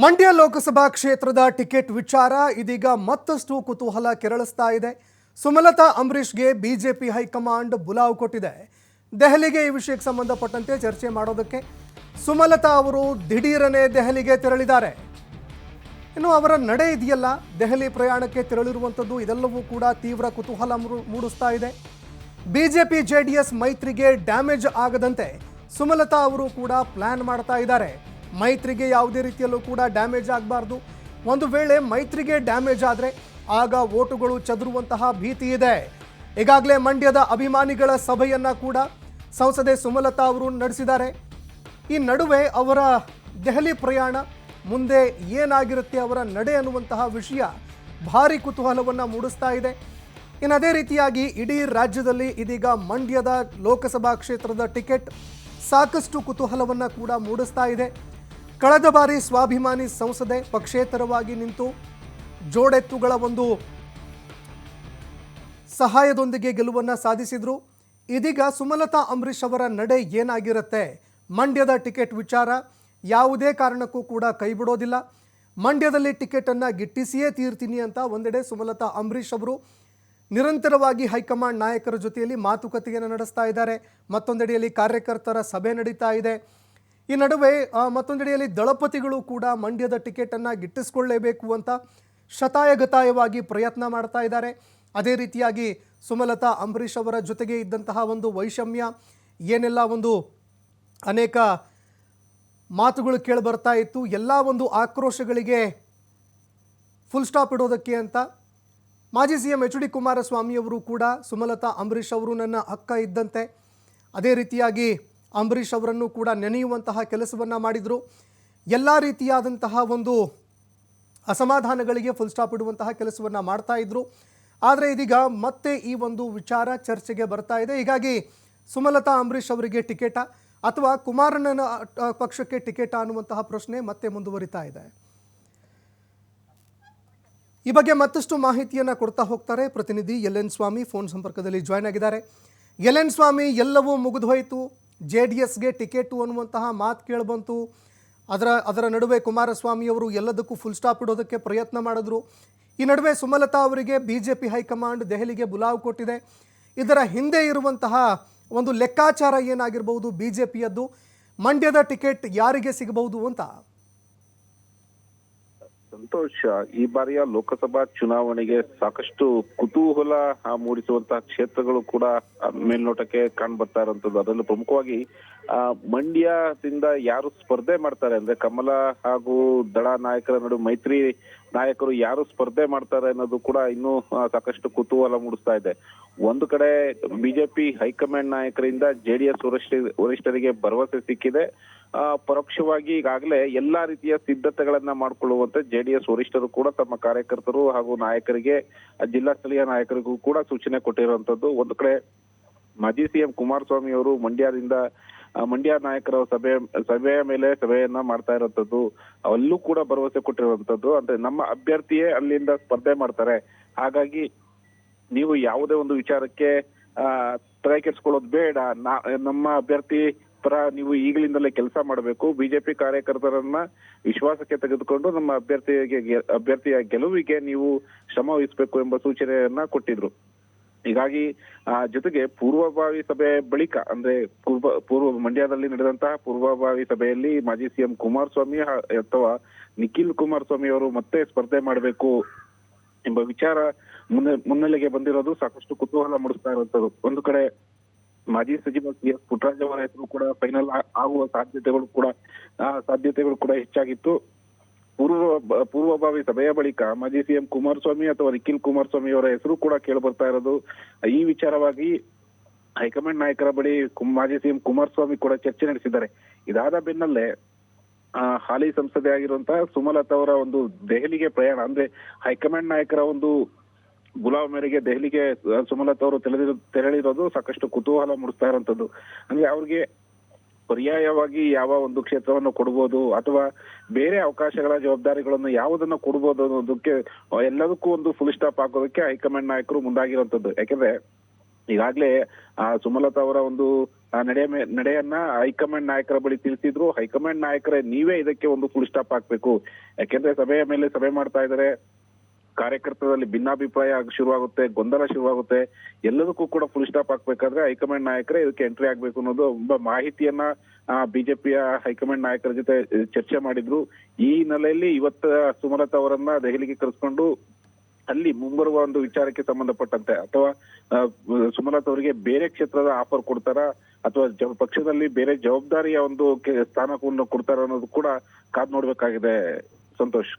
ಮಂಡ್ಯ ಲೋಕಸಭಾ ಕ್ಷೇತ್ರದ ಟಿಕೆಟ್ ವಿಚಾರ ಇದೀಗ ಮತ್ತಷ್ಟು ಕುತೂಹಲ ಕೆರಳಿಸ್ತಾ ಇದೆ. ಸುಮಲತಾ ಅಂಬರೀಷ್ಗೆ ಬಿಜೆಪಿ ಹೈಕಮಾಂಡ್ ಬುಲಾವ್ ಕೊಟ್ಟಿದೆ. ದೆಹಲಿಗೆ ಈ ವಿಷಯಕ್ಕೆ ಸಂಬಂಧಪಟ್ಟಂತೆ ಚರ್ಚೆ ಮಾಡೋದಕ್ಕೆ ಸುಮಲತಾ ಅವರು ದಿಢೀರನೆ ದೆಹಲಿಗೆ ತೆರಳಿದ್ದಾರೆ. ಇನ್ನು ಅವರ ನಡೆ ಇದೆಯಲ್ಲ, ದೆಹಲಿ ಪ್ರಯಾಣಕ್ಕೆ ತೆರಳಿರುವಂಥದ್ದು ಇದೆಲ್ಲವೂ ಕೂಡ ತೀವ್ರ ಕುತೂಹಲ ಮೂಡಿಸ್ತಾ ಇದೆ. ಬಿಜೆಪಿ ಜೆಡಿಎಸ್ ಮೈತ್ರಿಗೆ ಡ್ಯಾಮೇಜ್ ಆಗದಂತೆ ಸುಮಲತಾ ಅವರು ಕೂಡ ಪ್ಲಾನ್ ಮಾಡ್ತಾ ಇದ್ದಾರೆ. ಮೈತ್ರಿಗೆ ಯಾವುದೇ ರೀತಿಯಲ್ಲೂ ಕೂಡ ಡ್ಯಾಮೇಜ್ ಆಗಬಾರ್ದು. ಒಂದು ವೇಳೆ ಮೈತ್ರಿಗೆ ಡ್ಯಾಮೇಜ್ ಆದರೆ ಆಗ ವೋಟುಗಳು ಚದುರುವಂತಹ ಭೀತಿ ಇದೆ. ಈಗಾಗಲೇ ಮಂಡ್ಯದ ಅಭಿಮಾನಿಗಳ ಸಭೆಯನ್ನ ಕೂಡ ಸಂಸದೆ ಸುಮಲತಾ ಅವರು ನಡೆಸಿದ್ದಾರೆ. ಈ ನಡುವೆ ಅವರ ದೆಹಲಿ ಪ್ರಯಾಣ ಮುಂದೆ ಏನಾಗಿರುತ್ತೆ, ಅವರ ನಡೆ ಅನ್ನುವಂತಹ ವಿಷಯ ಭಾರಿ ಕುತೂಹಲವನ್ನು ಮೂಡಿಸ್ತಾ ಇದೆ. ಇನ್ನು ಅದೇ ರೀತಿಯಾಗಿ ಇಡೀ ರಾಜ್ಯದಲ್ಲಿ ಇದೀಗ ಮಂಡ್ಯದ ಲೋಕಸಭಾ ಕ್ಷೇತ್ರದ ಟಿಕೆಟ್ ಸಾಕಷ್ಟು ಕುತೂಹಲವನ್ನು ಕೂಡ ಮೂಡಿಸ್ತಾ ಇದೆ. ಕಳೆದ ಬಾರಿ ಸ್ವಾಭಿಮಾನಿ ಸಂಸದೆ ಪಕ್ಷೇತರವಾಗಿ ನಿಂತು ಜೋಡೆತ್ತುಗಳ ಒಂದು ಸಹಾಯದೊಂದಿಗೆ ಗೆಲುವನ್ನು ಸಾಧಿಸಿದ್ರು. ಇದೀಗ ಸುಮಲತಾ ಅಂಬರೀಷ್ ಅವರ ನಡೆ ಏನಾಗಿರುತ್ತೆ, ಮಂಡ್ಯದ ಟಿಕೆಟ್ ವಿಚಾರ ಯಾವುದೇ ಕಾರಣಕ್ಕೂ ಕೂಡ ಕೈಬಿಡೋದಿಲ್ಲ, ಮಂಡ್ಯದಲ್ಲಿ ಟಿಕೆಟನ್ನು ಗಿಟ್ಟಿಸಿಯೇ ತೀರ್ತೀನಿ ಅಂತ ಒಂದೆಡೆ ಸುಮಲತಾ ಅಂಬರೀಷ್ ಅವರು ನಿರಂತರವಾಗಿ ಹೈಕಮಾಂಡ್ ನಾಯಕರ ಜೊತೆಯಲ್ಲಿ ಮಾತುಕತೆಯನ್ನು ನಡೆಸ್ತಾ ಇದ್ದಾರೆ. ಮತ್ತೊಂದೆಡೆಯಲ್ಲಿ ಕಾರ್ಯಕರ್ತರ ಸಭೆ ನಡೀತಾ ಇದೆ. ಈ ನಡುವೆ ಮತ್ತೊಂದೆಡೆಯಲ್ಲಿ ದಳಪತಿಗಳು ಕೂಡ ಮಂಡ್ಯದ ಟಿಕೆಟನ್ನು ಗಿಟ್ಟಿಸಿಕೊಳ್ಳಲೇಬೇಕು ಅಂತ ಶತಾಯಗತಾಯವಾಗಿ ಪ್ರಯತ್ನ ಮಾಡ್ತಾ ಇದ್ದಾರೆ. ಅದೇ ರೀತಿಯಾಗಿ ಸುಮಲತಾ ಅಂಬರೀಷ್ ಅವರ ಜೊತೆಗೆ ಇದ್ದಂತಹ ಒಂದು ವೈಷಮ್ಯ ಏನೆಲ್ಲ ಒಂದು ಅನೇಕ ಮಾತುಗಳು ಕೇಳಿ ಬರ್ತಾ ಇತ್ತು, ಎಲ್ಲ ಒಂದು ಆಕ್ರೋಶಗಳಿಗೆ ಫುಲ್ ಸ್ಟಾಪ್ ಇಡೋದಕ್ಕೆ ಅಂತ ಮಾಜಿ ಸಿಎಂ ಎಚ್ ಡಿ ಕುಮಾರಸ್ವಾಮಿ ಅವರು ಕೂಡ ಸುಮಲತಾ ಅಂಬರೀಷ್ ಅವರು ನನ್ನ ಅಕ್ಕ ಇದ್ದಂತೆ, ಅದೇ ರೀತಿಯಾಗಿ ಅಂಬರೀಷ್ ಅವರನ್ನು ಕೂಡ ನೆನೆಯುವಂತಹ ಕೆಲಸವನ್ನು ಮಾಡಿದರು. ಎಲ್ಲ ರೀತಿಯಾದಂತಹ ಒಂದು ಅಸಮಾಧಾನಗಳಿಗೆ ಫುಲ್ ಸ್ಟಾಪ್ ಇಡುವಂತಹ ಕೆಲಸವನ್ನು ಮಾಡ್ತಾ ಇದ್ರು. ಆದರೆ ಇದೀಗ ಮತ್ತೆ ಈ ಒಂದು ವಿಚಾರ ಚರ್ಚೆಗೆ ಬರ್ತಾ ಇದೆ. ಹೀಗಾಗಿ ಸುಮಲತಾ ಅಂಬರೀಷ್ ಅವರಿಗೆ ಟಿಕೆಟ ಅಥವಾ ಕುಮಾರಣ್ಣನ ಪಕ್ಷಕ್ಕೆ ಟಿಕೆಟ ಅನ್ನುವಂತಹ ಪ್ರಶ್ನೆ ಮತ್ತೆ ಮುಂದುವರಿತಾ ಇದೆ. ಈ ಬಗ್ಗೆ ಮತ್ತಷ್ಟು ಮಾಹಿತಿಯನ್ನು ಕೊಡ್ತಾ ಹೋಗ್ತಾರೆ ಪ್ರತಿನಿಧಿ ಎಲ್.ಎನ್. ಸ್ವಾಮಿ ಫೋನ್ ಸಂಪರ್ಕದಲ್ಲಿ ಜಾಯ್ನ್ ಆಗಿದ್ದಾರೆ. ಎಲ್.ಎನ್. ಸ್ವಾಮಿ, ಎಲ್ಲವೂ ಮುಗಿದು ಹೋಯಿತು, JDSಗೆ ಟಿಕೆಟು ಅನ್ನುವಂತಹ ಮಾತು ಕೇಳಿಬಂತು. ಅದರ ನಡುವೆ ಕುಮಾರಸ್ವಾಮಿ ಅವರು ಎಲ್ಲದಕ್ಕೂ ಫುಲ್ ಸ್ಟಾಪ್ ಇಡೋದಕ್ಕೆ ಪ್ರಯತ್ನ ಮಾಡಿದ್ರು. ಈ ನಡುವೆ ಸುಮಲತಾ ಅವರಿಗೆ ಬಿಜೆಪಿ ಹೈಕಮಾಂಡ್ ದೆಹಲಿಗೆ ಬುಲಾವ್ ಕೊಟ್ಟಿದೆ. ಇದರ ಹಿಂದೆ ಇರುವಂತಹ ಒಂದು ಲೆಕ್ಕಾಚಾರ ಏನಾಗಿರಬಹುದು ಬಿಜೆಪಿಯದ್ದು, ಮಂಡ್ಯದ ಟಿಕೆಟ್ ಯಾರಿಗೆ ಸಿಗಬಹುದು ಅಂತ? ಸಂತೋಷ್, ಈ ಬಾರಿಯ ಲೋಕಸಭಾ ಚುನಾವಣೆಗೆ ಸಾಕಷ್ಟು ಕುತೂಹಲ ಮೂಡಿಸುವಂತಹ ಕ್ಷೇತ್ರಗಳು ಕೂಡ ಮೇಲ್ನೋಟಕ್ಕೆ ಕಾಣ್ ಬರ್ತಾ ಇರುವಂತದ್ದು. ಅದರಲ್ಲೂ ಪ್ರಮುಖವಾಗಿ ಮಂಡ್ಯದಿಂದ ಯಾರು ಸ್ಪರ್ಧೆ ಮಾಡ್ತಾರೆ ಅಂದ್ರೆ ಕಮಲ ಹಾಗೂ ದಳ ನಾಯಕರ ನಡುವೆ ಮೈತ್ರಿ ನಾಯಕರು ಯಾರು ಸ್ಪರ್ಧೆ ಮಾಡ್ತಾರೆ ಅನ್ನೋದು ಕೂಡ ಇನ್ನೂ ಸಾಕಷ್ಟು ಕುತೂಹಲ ಮೂಡಿಸ್ತಾ ಇದೆ. ಒಂದು ಕಡೆ ಬಿಜೆಪಿ ಹೈಕಮಾಂಡ್ ನಾಯಕರಿಂದ JDS ವರಿಷ್ಠರಿಗೆ ಭರವಸೆ ಸಿಕ್ಕಿದೆ. ಪರೋಕ್ಷವಾಗಿ ಈಗಾಗಲೇ ಎಲ್ಲಾ ರೀತಿಯ ಸಿದ್ಧತೆಗಳನ್ನ ಮಾಡಿಕೊಳ್ಳುವಂತೆ JDS ವರಿಷ್ಠರು ಕೂಡ ತಮ್ಮ ಕಾರ್ಯಕರ್ತರು ಹಾಗೂ ನಾಯಕರಿಗೆ, ಜಿಲ್ಲಾ ಸ್ಥಳೀಯ ನಾಯಕರಿಗೂ ಕೂಡ ಸೂಚನೆ ಕೊಟ್ಟಿರುವಂತದ್ದು. ಒಂದು ಕಡೆ ಮಾಜಿ ಸಿಎಂ ಕುಮಾರಸ್ವಾಮಿ ಅವರು ಮಂಡ್ಯ ನಾಯಕರ ಸಭೆಯ ಮೇಲೆ ಸಭೆಯನ್ನ ಮಾಡ್ತಾ ಇರುವಂತದ್ದು, ಅಲ್ಲೂ ಕೂಡ ಭರವಸೆ ಕೊಟ್ಟಿರುವಂತದ್ದು. ಅಂದ್ರೆ ನಮ್ಮ ಅಭ್ಯರ್ಥಿಯೇ ಅಲ್ಲಿಂದ ಸ್ಪರ್ಧೆ ಮಾಡ್ತಾರೆ, ಹಾಗಾಗಿ ನೀವು ಯಾವುದೇ ಒಂದು ವಿಚಾರಕ್ಕೆ ತಲೆ ಕೆಡಿಸ್ಕೊಳ್ಳೋದು ಬೇಡ, ನಮ್ಮ ಅಭ್ಯರ್ಥಿ ಪರ ನೀವು ಈಗಲಿಂದಲೇ ಕೆಲಸ ಮಾಡಬೇಕು, ಬಿಜೆಪಿ ಕಾರ್ಯಕರ್ತರನ್ನ ವಿಶ್ವಾಸಕ್ಕೆ ತೆಗೆದುಕೊಂಡು ನಮ್ಮ ಅಭ್ಯರ್ಥಿಯ ಗೆಲುವಿಗೆ ನೀವು ಶ್ರಮ ವಹಿಸಬೇಕು ಎಂಬ ಸೂಚನೆಯನ್ನ ಕೊಟ್ಟಿದ್ರು. ಹೀಗಾಗಿ ಜೊತೆಗೆ ಪೂರ್ವಭಾವಿ ಸಭೆ ಬಳಿಕ ಅಂದ್ರೆ ಪೂರ್ವ ಮಂಡ್ಯದಲ್ಲಿ ನಡೆದಂತಹ ಪೂರ್ವಭಾವಿ ಸಭೆಯಲ್ಲಿ ಮಾಜಿ ಸಿಎಂ ಕುಮಾರಸ್ವಾಮಿ ಅಥವಾ ನಿಖಿಲ್ ಕುಮಾರಸ್ವಾಮಿ ಅವರು ಮತ್ತೆ ಸ್ಪರ್ಧೆ ಮಾಡಬೇಕು ಎಂಬ ವಿಚಾರ ಮುನ್ನೆಲೆಗೆ ಬಂದಿರೋದು ಸಾಕಷ್ಟು ಕುತೂಹಲ ಮೂಡಿಸ್ತಾ ಇರುವಂತದ್ದು. ಒಂದು ಕಡೆ ಮಾಜಿ ಸಚಿವ CS ಪುಟ್ಟರಾಜ್ ಅವರ ಹೆಸರು ಕೂಡ ಫೈನಲ್ ಆಗುವ ಸಾಧ್ಯತೆಗಳು ಕೂಡ ಹೆಚ್ಚಾಗಿತ್ತು. ಪೂರ್ವಭಾವಿ ಸಭೆಯ ಬಳಿಕ ಮಾಜಿ ಸಿಎಂ ಕುಮಾರಸ್ವಾಮಿ ಅಥವಾ ನಿಖಿಲ್ ಕುಮಾರಸ್ವಾಮಿ ಅವರ ಹೆಸರು ಕೂಡ ಕೇಳಿ ಬರ್ತಾ ಇರೋದು. ಈ ವಿಚಾರವಾಗಿ ಹೈಕಮಾಂಡ್ ನಾಯಕರ ಬಳಿ ಮಾಜಿ ಸಿಎಂ ಕುಮಾರಸ್ವಾಮಿ ಕೂಡ ಚರ್ಚೆ ನಡೆಸಿದ್ದಾರೆ. ಇದಾದ ಬೆನ್ನಲ್ಲೇ ಹಾಲಿ ಸಂಸದೆ ಆಗಿರುವಂತಹ ಸುಮಲತಾ ಅವರ ಒಂದು ದೆಹಲಿಗೆ ಪ್ರಯಾಣ ಅಂದ್ರೆ ಹೈಕಮಾಂಡ್ ನಾಯಕರ ಒಂದು ಬುಲಾವ್ ಮೇರೆಗೆ ದೆಹಲಿಗೆ ಸುಮಲತಾ ಅವರು ತೆರಳಿರೋದು ಸಾಕಷ್ಟು ಕುತೂಹಲ ಮೂಡಿಸ್ತಾ ಇರುವಂತದ್ದು. ಅಂದ್ರೆ ಅವ್ರಿಗೆ ಪರ್ಯಾಯವಾಗಿ ಯಾವ ಒಂದು ಕ್ಷೇತ್ರವನ್ನು ಕೊಡ್ಬೋದು ಅಥವಾ ಬೇರೆ ಅವಕಾಶಗಳ ಜವಾಬ್ದಾರಿಗಳನ್ನು ಯಾವುದನ್ನ ಕೊಡ್ಬೋದು ಅನ್ನೋದಕ್ಕೆ ಎಲ್ಲದಕ್ಕೂ ಒಂದು ಫುಲ್ ಸ್ಟಾಪ್ ಹಾಕೋದಕ್ಕೆ ಹೈಕಮಾಂಡ್ ನಾಯಕರು ಮುಂದಾಗಿರುವಂತದ್ದು. ಯಾಕಂದ್ರೆ ಈಗಾಗ್ಲೇ ಸುಮಲತಾ ಅವರ ಒಂದು ನಡೆಯನ್ನ ಹೈಕಮಾಂಡ್ ನಾಯಕರ ಬಳಿ ತಿಳಿಸಿದ್ರು. ಹೈಕಮಾಂಡ್ ನಾಯಕರೇ ನೀವೇ ಇದಕ್ಕೆ ಒಂದು ಫುಲ್ ಸ್ಟಾಪ್ ಹಾಕ್ಬೇಕು, ಯಾಕೆಂದ್ರೆ ಸಭೆಯ ಮೇಲೆ ಸಭೆ ಮಾಡ್ತಾ ಇದ್ದಾರೆ, ಕಾರ್ಯಕರ್ತರಲ್ಲಿ ಭಿನ್ನಾಭಿಪ್ರಾಯ ಶುರುವಾಗುತ್ತೆ, ಗೊಂದಲ ಶುರುವಾಗುತ್ತೆ, ಎಲ್ಲದಕ್ಕೂ ಕೂಡ ಫುಲ್ ಸ್ಟಾಪ್ ಹಾಕ್ಬೇಕಾದ್ರೆ ಹೈಕಮಾಂಡ್ ನಾಯಕರೇ ಇದಕ್ಕೆ ಎಂಟ್ರಿ ಆಗ್ಬೇಕು ಅನ್ನೋದು ಒಬ್ಬ ಮಾಹಿತಿಯನ್ನ ಬಿಜೆಪಿಯ ಹೈಕಮಾಂಡ್ ನಾಯಕರ ಜೊತೆ ಚರ್ಚೆ ಮಾಡಿದ್ರು. ಈ ಹಿನ್ನೆಲೆಯಲ್ಲಿ ಇವತ್ತು ಸುಮಲತಾ ಅವರನ್ನ ದೆಹಲಿಗೆ ಕರೆಸ್ಕೊಂಡು ಅಲ್ಲಿ ಮುಂಬರುವ ಒಂದು ವಿಚಾರಕ್ಕೆ ಸಂಬಂಧಪಟ್ಟಂತೆ ಅಥವಾ ಸುಮಲತಾ ಅವರಿಗೆ ಬೇರೆ ಕ್ಷೇತ್ರದ ಆಫರ್ ಕೊಡ್ತಾರಾ ಅಥವಾ ಪಕ್ಷದಲ್ಲಿ ಬೇರೆ ಜವಾಬ್ದಾರಿಯ ಒಂದು ಸ್ಥಾನವನ್ನು ಕೊಡ್ತಾರ ಅನ್ನೋದು ಕೂಡ ಕಾದ್ ನೋಡ್ಬೇಕಾಗಿದೆ ಸಂತೋಷ್.